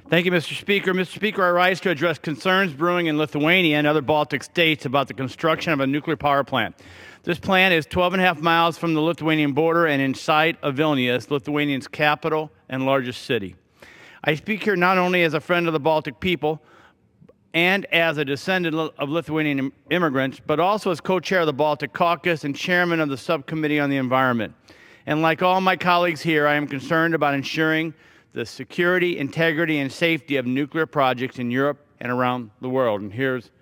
Thank you, Mr. Speaker. Mr. Speaker, I rise to address concerns brewing in Lithuania and other Baltic states about the construction of a nuclear power plant. This plant is 12.5 miles from the Lithuanian border and in sight of Vilnius, Lithuania's capital and largest city. I speak here not only as a friend of the Baltic people and as a descendant of Lithuanian immigrants, but also as co-chair of the Baltic Caucus and chairman of the Subcommittee on the Environment. And like all my colleagues here, I am concerned about ensuring the security, integrity, and safety of nuclear projects in Europe and around the world. And here's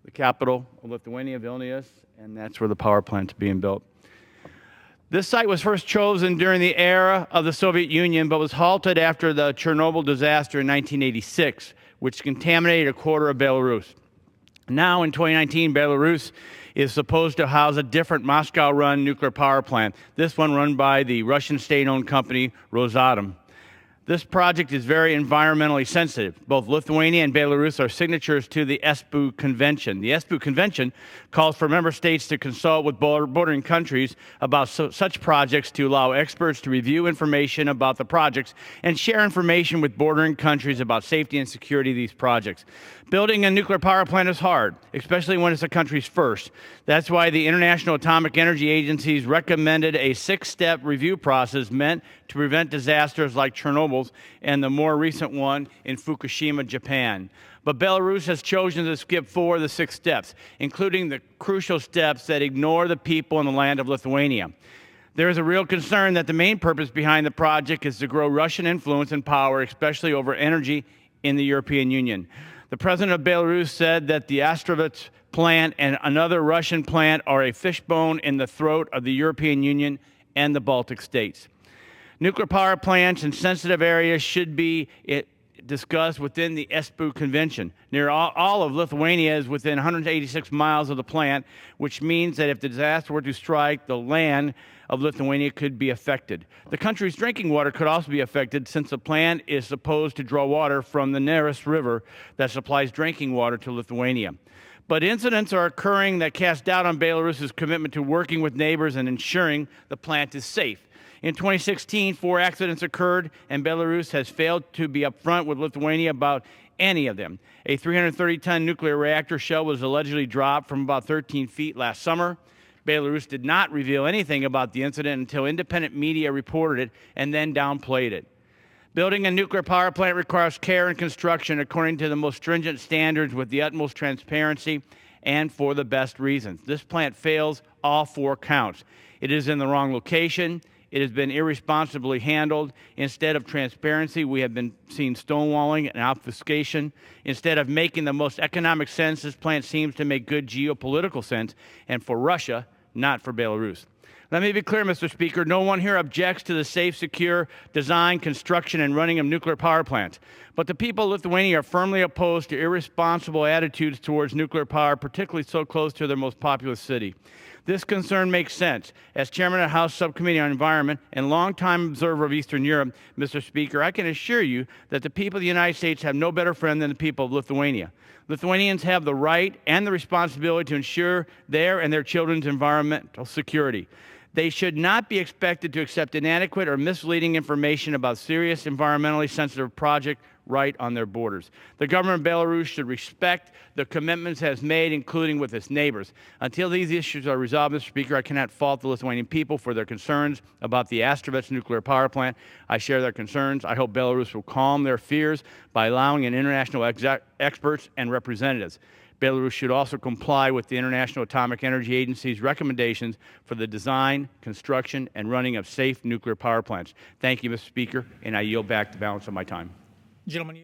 the capital of Lithuania, Vilnius, and that's where the power plant is being built. This site was first chosen during the era of the Soviet Union, but was halted after the Chernobyl disaster in 1986, which contaminated a quarter of Belarus. Now, in 2019, Belarus is supposed to house a different Moscow-run nuclear power plant, this one run by the Russian state-owned company Rosatom. This project is very environmentally sensitive. Both Lithuania and Belarus are signatories to the Espoo Convention. The Espoo Convention calls for member states to consult with bordering countries about such projects to allow experts to review information about the projects and share information with bordering countries about safety and security of these projects. Building a nuclear power plant is hard, especially when it's a country's first. That's why the International Atomic Energy Agency's recommended a 6-step review process meant to prevent disasters like Chernobyl's and the more recent one in Fukushima, Japan. But Belarus has chosen to skip 4 of the 6 steps, including the crucial steps that ignore the people and the land of Lithuania. There is a real concern that the main purpose behind the project is to grow Russian influence and power, especially over energy in the European Union. The president of Belarus said that the Astrovets plant and another Russian plant are a fishbone in the throat of the European Union and the Baltic states. Nuclear power plants in sensitive areas should be discussed within the Espoo Convention. Near all of Lithuania is within 186 miles of the plant, which means that if the disaster were to strike, the land of Lithuania could be affected. The country's drinking water could also be affected since the plant is supposed to draw water from the Neris River that supplies drinking water to Lithuania. But incidents are occurring that cast doubt on Belarus's commitment to working with neighbors and ensuring the plant is safe. In 2016, 4 accidents occurred, and Belarus has failed to be upfront with Lithuania about any of them. A 330-ton nuclear reactor shell was allegedly dropped from about 13 feet last summer. Belarus did not reveal anything about the incident until independent media reported it and then downplayed it. Building a nuclear power plant requires care and construction according to the most stringent standards with the utmost transparency and for the best reasons. This plant fails all 4 counts. It is in the wrong location. It has been irresponsibly handled. Instead of transparency, we have been seeing stonewalling and obfuscation. Instead of making the most economic sense, this plant seems to make good geopolitical sense, and for Russia, not for Belarus. Let me be clear, Mr. Speaker, no one here objects to the safe, secure design, construction, and running of nuclear power plants. But the people of Lithuania are firmly opposed to irresponsible attitudes towards nuclear power, particularly so close to their most populous city. This concern makes sense. As chairman of the House Subcommittee on Environment and longtime observer of Eastern Europe, Mr. Speaker, I can assure you that the people of the United States have no better friend than the people of Lithuania. Lithuanians have the right and the responsibility to ensure their and their children's environmental security. They should not be expected to accept inadequate or misleading information about serious environmentally sensitive projects right on their borders. The government of Belarus should respect the commitments it has made, including with its neighbors. Until these issues are resolved, Mr. Speaker, I cannot fault the Lithuanian people for their concerns about the Astrovets nuclear power plant. I share their concerns. I hope Belarus will calm their fears by allowing international experts and representatives. Belarus should also comply with the International Atomic Energy Agency's recommendations for the design, construction, and running of safe nuclear power plants. Thank you, Mr. Speaker, and I yield back the balance of my time. Gentlemen,